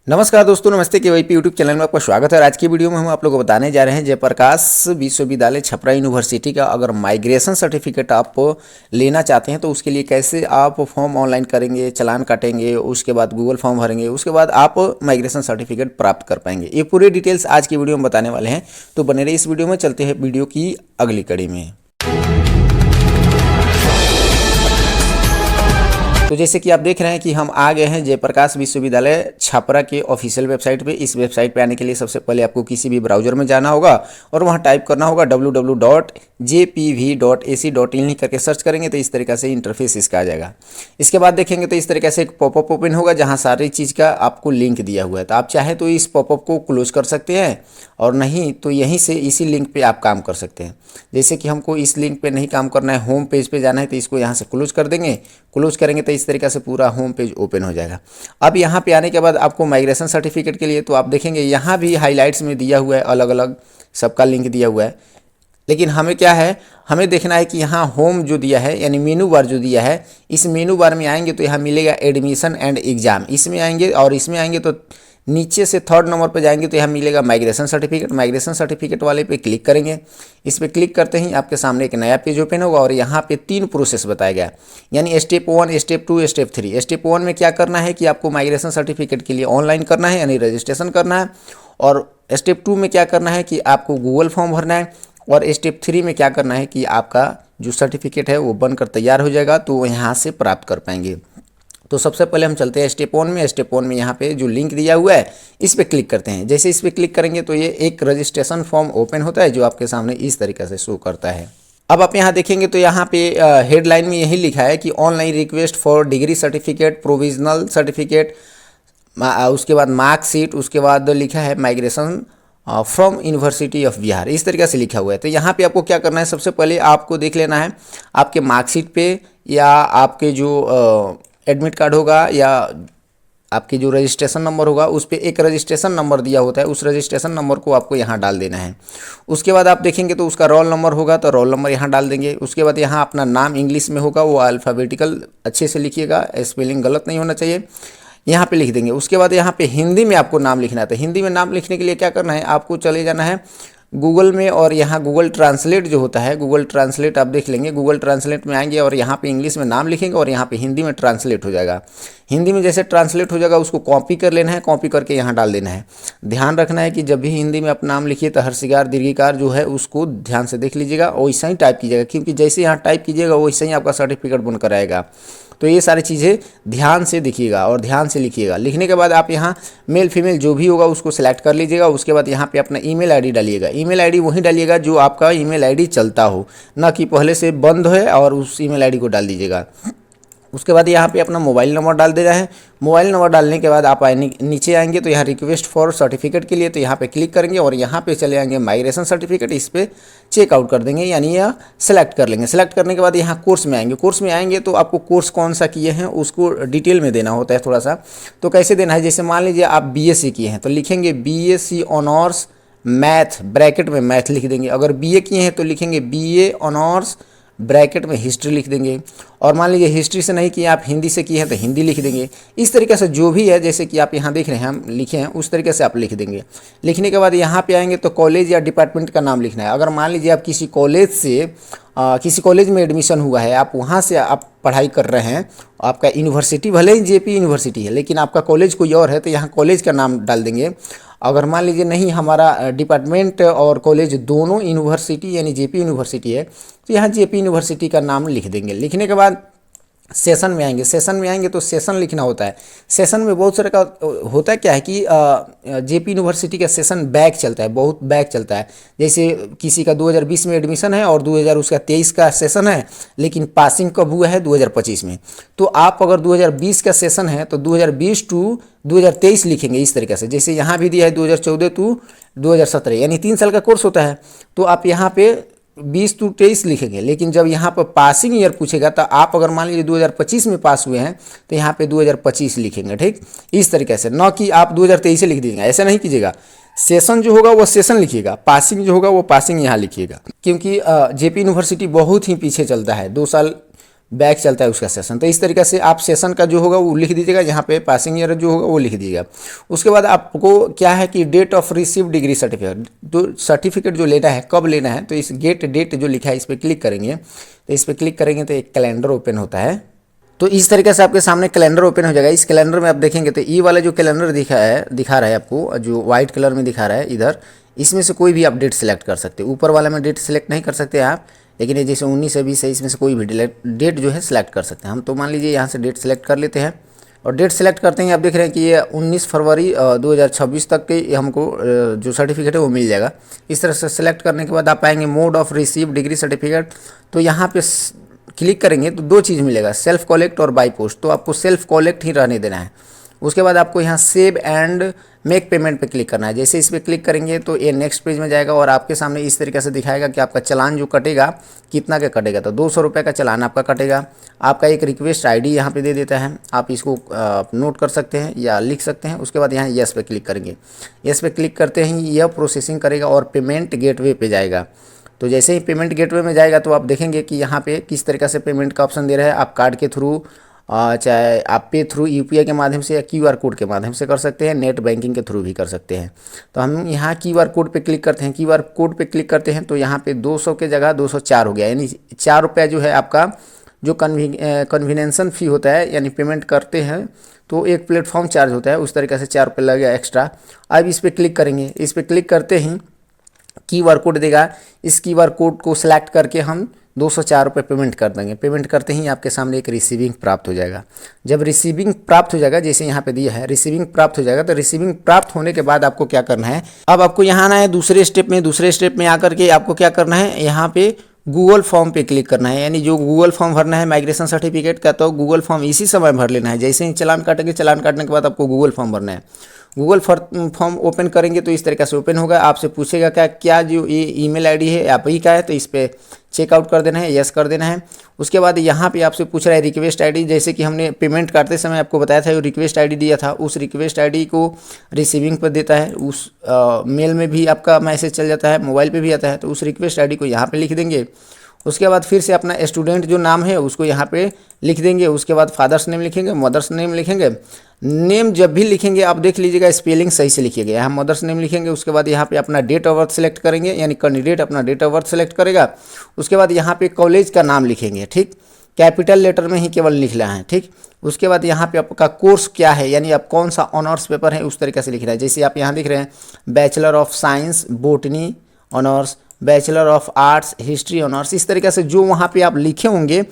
नमस्कार दोस्तों, नमस्ते केवाईपी यूट्यूब चैनल में आपका स्वागत है। और आज की वीडियो में हम आप लोगों को बताने जा रहे हैं जयप्रकाश विश्वविद्यालय छपरा यूनिवर्सिटी का अगर माइग्रेशन सर्टिफिकेट आप लेना चाहते हैं तो उसके लिए कैसे आप फॉर्म ऑनलाइन करेंगे, चालान काटेंगे, उसके बाद गूगल फॉर्म भरेंगे, उसके बाद आप माइग्रेशन सर्टिफिकेट प्राप्त कर पाएंगे। ये पूरी डिटेल्स आज की वीडियो में बताने वाले हैं, तो बने रहिए इस वीडियो में। चलते हैं वीडियो की अगली कड़ी में। तो जैसे कि आप देख रहे हैं कि हम आ गए हैं जयप्रकाश विश्वविद्यालय छपरा के ऑफिशियल वेबसाइट पे। इस वेबसाइट पे आने के लिए सबसे पहले आपको किसी भी ब्राउजर में जाना होगा और वहाँ टाइप करना होगा www.jpv.ac.in करके सर्च करेंगे तो इस तरीके से इंटरफेस इसका आ जाएगा। इसके बाद देखेंगे तो इस तरीके से एक पॉपअप ओपन होगा जहाँ सारी चीज़ का आपको लिंक दिया हुआ है। तो आप चाहे तो इस पॉपअप को क्लोज कर सकते हैं और नहीं तो यहीं से इसी लिंक पे आप काम कर सकते हैं। जैसे कि हमको इस लिंक पे नहीं काम करना है, होम पेज पे जाना है, तो इसको यहाँ से क्लोज कर देंगे। क्लोज करेंगे तो इस तरीके से पूरा होम पेज ओपन हो जाएगा। अब यहाँ पे आने के बाद आपको माइग्रेशन सर्टिफिकेट के लिए तो आप देखेंगे यहाँ भी हाईलाइट्स में दिया हुआ है, अलग अलग सबका लिंक दिया हुआ है। लेकिन हमें क्या है, हमें देखना है कि यहाँ होम जो दिया है यानी मेनू बार जो दिया है, इस मेनू बार में आएंगे तो यहाँ मिलेगा एडमिशन एंड एग्ज़ाम, इसमें आएंगे और इसमें आएंगे तो नीचे से थर्ड नंबर पर जाएंगे तो यहाँ मिलेगा माइग्रेशन सर्टिफिकेट। माइग्रेशन सर्टिफिकेट वाले पे क्लिक करेंगे। इस पर क्लिक करते ही आपके सामने एक नया पेज ओपन होगा और यहाँ पे 3 प्रोसेस बताया गया, यानी स्टेप 1, स्टेप 2, स्टेप 3। स्टेप 1 में क्या करना है कि आपको माइग्रेशन सर्टिफिकेट के लिए ऑनलाइन करना है यानी रजिस्ट्रेशन करना है, और स्टेप 2 में क्या करना है कि आपको गूगल फॉर्म भरना है, और स्टेप 3 में क्या करना है कि आपका जो सर्टिफिकेट है वो बनकर तैयार हो जाएगा तो यहाँ से प्राप्त कर पाएंगे। तो सबसे पहले हम चलते हैं स्टेप 1 में। स्टेप 1 में यहाँ पे जो लिंक दिया हुआ है इस पर क्लिक करते हैं। जैसे इस पर क्लिक करेंगे तो ये एक रजिस्ट्रेशन फॉर्म ओपन होता है जो आपके सामने इस तरीके से शो करता है। अब आप यहाँ देखेंगे तो यहाँ पे हेडलाइन में यही लिखा है कि online request for degree certificate, provisional certificate, उसके बाद मार्कशीट, उसके बाद लिखा है migration from university of Bihar, इस तरीके से लिखा हुआ है। तो यहाँ पे आपको क्या करना है, सबसे पहले आपको देख लेना है आपके मार्कशीट पे या आपके जो एडमिट कार्ड होगा या आपकी जो रजिस्ट्रेशन नंबर होगा उस पर एक रजिस्ट्रेशन नंबर दिया होता है, उस रजिस्ट्रेशन नंबर को आपको यहाँ डाल देना है। उसके बाद आप देखेंगे तो उसका रोल नंबर होगा तो रोल नंबर यहाँ डाल देंगे। उसके बाद यहाँ अपना नाम इंग्लिश में होगा, वो अल्फ़ाबेटिकल अच्छे से लिखिएगा, स्पेलिंग गलत नहीं होना चाहिए, यहाँ पे लिख देंगे। उसके बाद यहाँ पे हिंदी में आपको नाम लिखना है। तो हिंदी में नाम लिखने के लिए क्या करना है, आपको चले जाना है गूगल में और यहाँ गूगल ट्रांसलेट जो होता है, गूगल ट्रांसलेट आप देख लेंगे। गूगल ट्रांसलेट में आएंगे और यहाँ पे इंग्लिश में नाम लिखेंगे और यहाँ पे हिंदी में ट्रांसलेट हो जाएगा। हिंदी में जैसे ट्रांसलेट हो जाएगा उसको कॉपी कर लेना है, कॉपी करके यहाँ डाल देना है। ध्यान रखना है कि जब भी हिंदी में अपना नाम लिखिए तो हर्षिकार दीर्घिकार जो है उसको ध्यान से देख लीजिएगा, वैसा ही टाइप कीजिएगा, क्योंकि जैसे यहाँ टाइप कीजिएगा वैसे ही आपका सर्टिफिकेट बनकर आएगा। तो ये सारी चीज़ें ध्यान से देखिएगा और ध्यान से लिखिएगा। लिखने के बाद आप यहाँ मेल फीमेल जो भी होगा उसको सिलेक्ट कर लीजिएगा। उसके बाद यहाँ पे अपना ईमेल आईडी डालिएगा। ईमेल आईडी वही डालिएगा जो आपका ईमेल आईडी चलता हो, ना कि पहले से बंद है और उस ईमेल आईडी को डाल दीजिएगा। उसके बाद यहाँ पे अपना मोबाइल नंबर डाल देना है। मोबाइल नंबर डालने के बाद आप नीचे आएंगे तो यहाँ रिक्वेस्ट फॉर सर्टिफिकेट के लिए तो यहाँ पे क्लिक करेंगे और यहाँ पे चले आएंगे माइग्रेशन सर्टिफिकेट, इस पर चेकआउट कर देंगे यानी यह सेलेक्ट कर लेंगे। सेलेक्ट करने के बाद यहाँ कोर्स में आएंगे। कोर्स में आएंगे तो आपको कोर्स कौन सा किए हैं उसको डिटेल में देना होता है थोड़ा सा। तो कैसे देना है, जैसे मान लीजिए आप BSc किए हैं तो लिखेंगे BSc ऑनर्स मैथ, ब्रैकेट में मैथ लिख देंगे। अगर BA किए हैं तो लिखेंगे BA ऑनर्स ब्रैकेट में हिस्ट्री लिख देंगे। और मान लीजिए हिस्ट्री से नहीं किए, आप हिंदी से किए हैं तो हिंदी लिख देंगे। इस तरीके से जो भी है, जैसे कि आप यहाँ देख रहे हैं हम लिखे हैं उस तरीके से आप लिख देंगे। लिखने के बाद यहाँ पे आएंगे तो कॉलेज या डिपार्टमेंट का नाम लिखना है। अगर मान लीजिए आप किसी कॉलेज से किसी कॉलेज में एडमिशन हुआ है, आप वहाँ से आप पढ़ाई कर रहे हैं, आपका यूनिवर्सिटी भले ही JP यूनिवर्सिटी है लेकिन आपका कॉलेज कोई और है तो यहाँ कॉलेज का नाम डाल देंगे। अगर मान लीजिए नहीं हमारा डिपार्टमेंट और कॉलेज दोनों यूनिवर्सिटी यानी JP यूनिवर्सिटी है तो यहाँ JP यूनिवर्सिटी का नाम लिख देंगे। लिखने के बाद सेशन में आएंगे। सेशन में आएंगे तो सेशन लिखना होता है। सेशन में बहुत सारे का होता है, क्या है कि JP यूनिवर्सिटी का सेशन बैक चलता है, बहुत बैक चलता है। जैसे किसी का 2020 में एडमिशन है और 2023 का सेशन है, लेकिन पासिंग कब हुआ है 2025 में। तो आप अगर 2020 का सेशन है तो 2020 टू 2023 लिखेंगे इस तरीके से। जैसे यहाँ भी दिया है 2014 टू 2017 यानी 3 साल का कोर्स होता है। तो आप यहाँ पे 20 टू 23 लिखेंगे। लेकिन जब यहाँ पर पासिंग ईयर पूछेगा तो आप अगर मान लीजिए 2025 में पास हुए हैं तो यहाँ पे 2025 लिखेंगे, ठीक इस तरीके से। न कि आप 2023 से लिख दीजिएगा, ऐसा नहीं कीजिएगा। सेशन जो होगा वो सेशन लिखिएगा, पासिंग जो होगा वो पासिंग यहाँ लिखिएगा, क्योंकि JP यूनिवर्सिटी बहुत ही पीछे चलता है। 2 साल बैक चलता है उसका सेशन। तो इस तरीके से आप सेशन का जो होगा वो लिख दीजिएगा, यहाँ पे पासिंग ईयर जो होगा वो लिख दीजिएगा। उसके बाद आपको क्या है कि date of receive degree certificate, तो सर्टिफिकेट जो लेना है कब लेना है, तो इस गेट डेट जो लिखा है इस पर क्लिक करेंगे। तो इस पर क्लिक करेंगे तो एक कैलेंडर ओपन होता है। तो इस तरीके से आपके सामने कैलेंडर ओपन हो जाएगा। इस कैलेंडर में आप देखेंगे तो ई वाला जो कैलेंडर दिखा रहा है आपको, जो व्हाइट कलर में दिखा रहा है इधर, इसमें से कोई भी आप डेट सेलेक्ट कर सकते हैं। ऊपर वाला में डेट सेलेक्ट नहीं कर सकते आप, लेकिन ये जैसे 19 है 20 है, इसमें से कोई भी डेट जो है सिलेक्ट कर सकते हैं हम। तो मान लीजिए यहाँ से डेट सेलेक्ट कर लेते हैं और डेट सेलेक्ट करते हैं। आप देख रहे हैं कि ये 19 फरवरी 2026 तक के हमको जो सर्टिफिकेट है वो मिल जाएगा। इस तरह से सेलेक्ट करने के बाद आप आएंगे mode of receive degree certificate. तो यहाँ पे क्लिक करेंगे तो दो चीज़ मिलेगा, सेल्फ कॉलेक्ट और बाई पोस्ट। तो आपको सेल्फ कॉलेक्ट ही रहने देना है। उसके बाद आपको यहाँ सेव एंड मेक पेमेंट पे क्लिक करना है। जैसे इस पर क्लिक करेंगे तो ये नेक्स्ट पेज में जाएगा और आपके सामने इस तरीके से दिखाएगा कि आपका चालान जो कटेगा कितना का कटेगा। तो 200 रुपये का चालान आपका कटेगा। आपका एक रिक्वेस्ट आईडी यहाँ पे दे देता है, आप इसको नोट कर सकते हैं या लिख सकते हैं। उसके बाद यहाँ येस पे क्लिक करेंगे। येस पे क्लिक करते ही यह प्रोसेसिंग करेगा और पेमेंट गेटवे पे जाएगा। तो जैसे ही पेमेंट गेटवे में जाएगा तो आप देखेंगे कि यहाँ पे किस तरीके से पेमेंट का ऑप्शन दे रहा है। आप कार्ड के थ्रू, चाहे आप पे थ्रू यूपीआई के माध्यम से या क्यूआर कोड के माध्यम से कर सकते हैं, नेट बैंकिंग के थ्रू भी कर सकते हैं। तो हम यहाँ क्यूआर कोड पे क्लिक करते हैं। क्यूआर कोड पे क्लिक करते हैं तो यहाँ पे 200 के जगह 204 हो गया, यानी 4 रुपया जो है आपका जो कन्वीनेंसन फ़ी होता है, यानी पेमेंट करते हैं तो एक प्लेटफॉर्म चार्ज होता है, उस तरीके से 4 रुपये लगेगा एक्स्ट्रा। अब इस पर क्लिक करेंगे। इस पर क्लिक करते ही क्यूआर कोड देगा। इस क्यूआर कोड को सिलेक्ट करके हम 204 रुपये पेमेंट कर देंगे। पेमेंट करते ही आपके सामने एक रिसीविंग प्राप्त हो जाएगा। जब रिसीविंग प्राप्त हो जाएगा, जैसे यहाँ पे दिया है रिसीविंग प्राप्त हो जाएगा, तो रिसीविंग प्राप्त होने के बाद आपको क्या करना है, अब आपको यहाँ आना है दूसरे स्टेप में आकर के आपको क्या करना है, यहाँ पे गूगल फॉर्म पे क्लिक करना है। यानी जो गूगल फॉर्म भरना है माइग्रेशन सर्टिफिकेट का, तो गूगल फॉर्म इसी समय भर लेना है। जैसे ही चालान काटेंगे, चालान काटने के बाद आपको गूगल फॉर्म भरना है। गूगल फॉर्म ओपन करेंगे तो इस तरीके से ओपन होगा। आपसे पूछेगा क्या जो ये ईमेल आईडी है आप ही का है, तो इस पर चेकआउट कर देना है, यस कर देना है। उसके बाद यहाँ पे आपसे पूछ रहा है रिक्वेस्ट आईडी। जैसे कि हमने पेमेंट करते समय आपको बताया था, वो रिक्वेस्ट आईडी दिया था, उस रिक्वेस्ट आईडी को रिसीविंग पर देता है। उस मेल में भी आपका मैसेज चल जाता है, मोबाइल पे भी आता है, तो उस रिक्वेस्ट आईडी को यहाँ पे लिख देंगे। उसके बाद फिर से अपना स्टूडेंट जो नाम है उसको यहाँ पे लिख देंगे। उसके बाद फादर्स नेम लिखेंगे, मदर्स नेम लिखेंगे। नेम जब भी लिखेंगे आप देख लीजिएगा स्पेलिंग सही से लिखिएगा। यहाँ मदर्स नेम लिखेंगे। उसके बाद यहाँ पे अपना डेट ऑफ बर्थ सेलेक्ट करेंगे, यानी कैंडिडेट अपना डेट ऑफ बर्थ सेलेक्ट करेगा। उसके बाद यहाँ पे कॉलेज का नाम लिखेंगे, ठीक, कैपिटल लेटर में ही केवल लिखना है, ठीक। उसके बाद यहाँ पे आपका कोर्स क्या है, यानी आप कौन सा ऑनर्स पेपर है उस तरीके से लिखना है। जैसे आप यहाँ दिख रहे हैं bachelor of science botany honours, bachelor of arts history honours, इस तरीके से जो वहाँ पे आप लिखे होंगे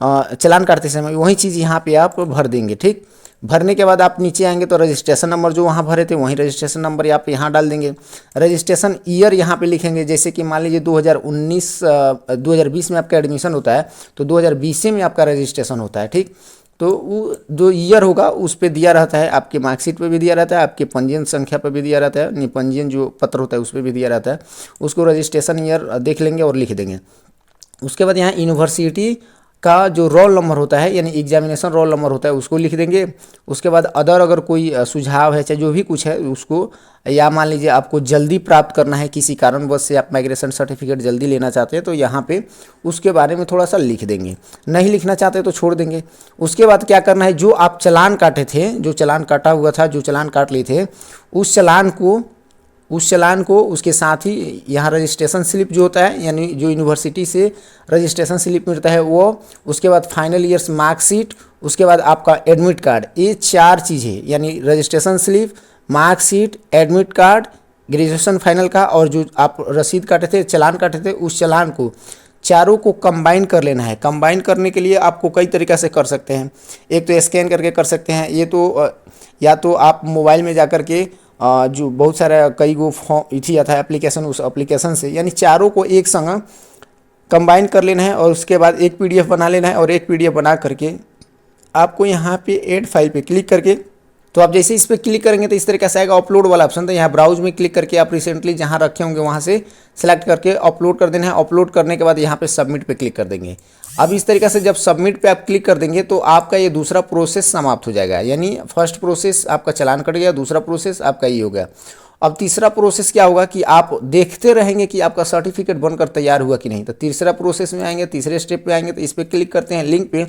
चालान काटते समय वही चीज़ यहाँ पे आप भर देंगे, ठीक। भरने के बाद आप नीचे आएंगे तो रजिस्ट्रेशन नंबर जो वहाँ भरे थे वहीं रजिस्ट्रेशन नंबर आप यहाँ डाल देंगे। रजिस्ट्रेशन ईयर यहाँ पे लिखेंगे। जैसे कि मान लीजिए 2020 में आपका एडमिशन होता है तो 2020 में आपका रजिस्ट्रेशन होता है, ठीक। तो वो जो ईयर होगा उस पर दिया रहता है, आपके मार्कशीट पे भी दिया रहता है, आपके पंजीयन संख्या पे भी दिया रहता है, निपंजीयन जो पत्र होता है उस पर भी दिया रहता है। उसको रजिस्ट्रेशन ईयर देख लेंगे और लिख देंगे। उसके बाद यहाँ यूनिवर्सिटी का जो रोल नंबर होता है, यानी एग्जामिनेशन रोल नंबर होता है, उसको लिख देंगे। उसके बाद अदर अगर कोई सुझाव है चाहे जो भी कुछ है उसको, या मान लीजिए आपको जल्दी प्राप्त करना है, किसी कारणवश से आप माइग्रेशन सर्टिफिकेट जल्दी लेना चाहते हैं तो यहाँ पे उसके बारे में थोड़ा सा लिख देंगे। नहीं लिखना चाहते तो छोड़ देंगे। उसके बाद क्या करना है, जो आप चालान काटे थे, जो चालान काटा हुआ था, जो चालान काट लिए थे, उस चालान को उसके साथ ही यहाँ रजिस्ट्रेशन स्लिप जो होता है, यानी जो यूनिवर्सिटी से रजिस्ट्रेशन स्लिप मिलता है वो, उसके बाद फाइनल ईयर्स मार्कशीट, उसके बाद आपका एडमिट कार्ड, ये 4 चीज़ें, यानी registration slip, marksheet, admit card, graduation final का, और जो आप रसीद काटे थे, चालान काटे थे, उस चालान को चारों को कंबाइन कर लेना है। कंबाइन करने के लिए आपको कई तरीक़ा से कर सकते हैं। एक तो स्कैन करके कर सकते हैं, ये तो या तो आप मोबाइल में जा कर के जो बहुत सारा कई गो फॉर्म इथी आता है एप्लीकेशन, उस एप्लीकेशन से, यानी चारों को एक संग कंबाइन कर लेना है और उसके बाद एक पीडीएफ बना लेना है। और एक पीडीएफ बना करके आपको यहाँ पे ऐड फाइल पे क्लिक करके, तो आप जैसे इस पर क्लिक करेंगे तो इस तरीके से आएगा अपलोड वाला ऑप्शन। तो यहाँ ब्राउज में क्लिक करके आप रिसेंटली जहाँ रखे होंगे वहाँ से सेलेक्ट करके अपलोड कर देना है। अपलोड करने के बाद यहाँ पे सबमिट पे क्लिक कर देंगे। अब इस तरीके से जब सबमिट पे आप क्लिक कर देंगे तो आपका ये दूसरा प्रोसेस समाप्त हो जाएगा, यानी फर्स्ट प्रोसेस आपका चालान कट गया, दूसरा प्रोसेस आपका ये हो गया। अब तीसरा प्रोसेस क्या होगा कि आप देखते रहेंगे कि आपका सर्टिफिकेट बनकर तैयार हुआ कि नहीं। तो तीसरा प्रोसेस में आएंगे, तीसरे स्टेप पे आएंगे, तो इस पर क्लिक करते हैं लिंक पे,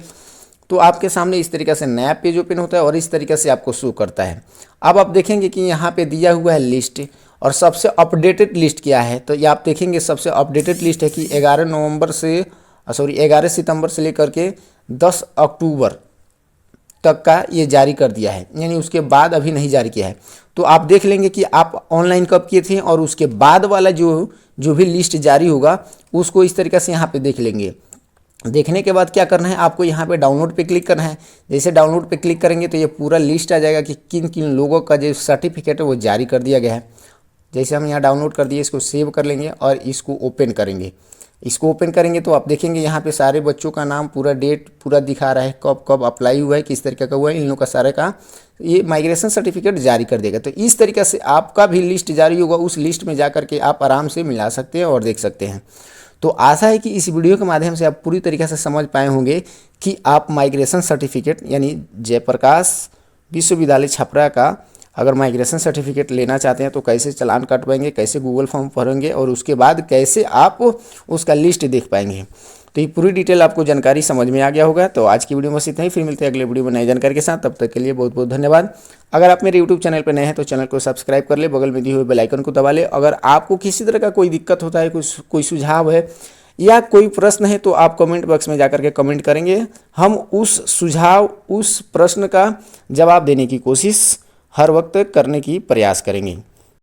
तो आपके सामने इस तरीके से नया पेज ओपन होता है और इस तरीके से आपको शो करता है। अब आप देखेंगे कि यहाँ पे दिया हुआ है लिस्ट, और सबसे अपडेटेड लिस्ट क्या है, तो ये आप देखेंगे सबसे अपडेटेड लिस्ट है कि 11 सितंबर से लेकर के 10 अक्टूबर तक का ये जारी कर दिया है, यानी उसके बाद अभी नहीं जारी किया है। तो आप देख लेंगे कि आप ऑनलाइन कब किए थे, और उसके बाद वाला जो भी लिस्ट जारी होगा उसको इस तरीके से यहाँ पे देख लेंगे। देखने के बाद क्या करना है, आपको यहाँ पे डाउनलोड पे क्लिक करना है। जैसे डाउनलोड पे क्लिक करेंगे तो ये पूरा लिस्ट आ जाएगा कि किन किन लोगों का जो सर्टिफिकेट है वो जारी कर दिया गया है। जैसे हम यहाँ डाउनलोड कर दिए, इसको सेव कर लेंगे और इसको ओपन करेंगे। इसको ओपन करेंगे तो आप देखेंगे यहाँ पे सारे बच्चों का नाम, पूरा डेट पूरा दिखा रहा है, कब कब अप्लाई हुआ है, किस तरीके का हुआ है, इन लोगों का सारे का ये माइग्रेशन सर्टिफिकेट जारी कर देगा। तो इस तरीके से आपका भी लिस्ट जारी होगा, उस लिस्ट में जा करके आप आराम से मिला सकते हैं और देख सकते हैं। तो आशा है कि इस वीडियो के माध्यम से आप पूरी तरीके से समझ पाए होंगे कि आप माइग्रेशन सर्टिफिकेट यानी जयप्रकाश विश्वविद्यालय छपरा का अगर माइग्रेशन सर्टिफिकेट लेना चाहते हैं तो कैसे चालान कटवाएंगे, कैसे गूगल फॉर्म भरेंगे और उसके बाद कैसे आप उसका लिस्ट देख पाएंगे। तो ये पूरी डिटेल आपको जानकारी समझ में आ गया होगा। तो आज की वीडियो में बस इतना ही, फिर मिलते हैं अगले वीडियो में नई जानकारी के साथ। तब तक के लिए बहुत बहुत धन्यवाद। अगर आप मेरे यूट्यूब चैनल पर नए हैं तो चैनल को सब्सक्राइब कर ले, बगल में दिए हुए बेल आइकन को दबा ले। अगर आपको किसी तरह का कोई दिक्कत होता है, कोई सुझाव है या कोई प्रश्न है तो आप कमेंट बॉक्स में जाकर के कमेंट करेंगे। हम उस सुझाव, उस प्रश्न का जवाब देने की कोशिश हर वक्त करने की प्रयास करेंगे।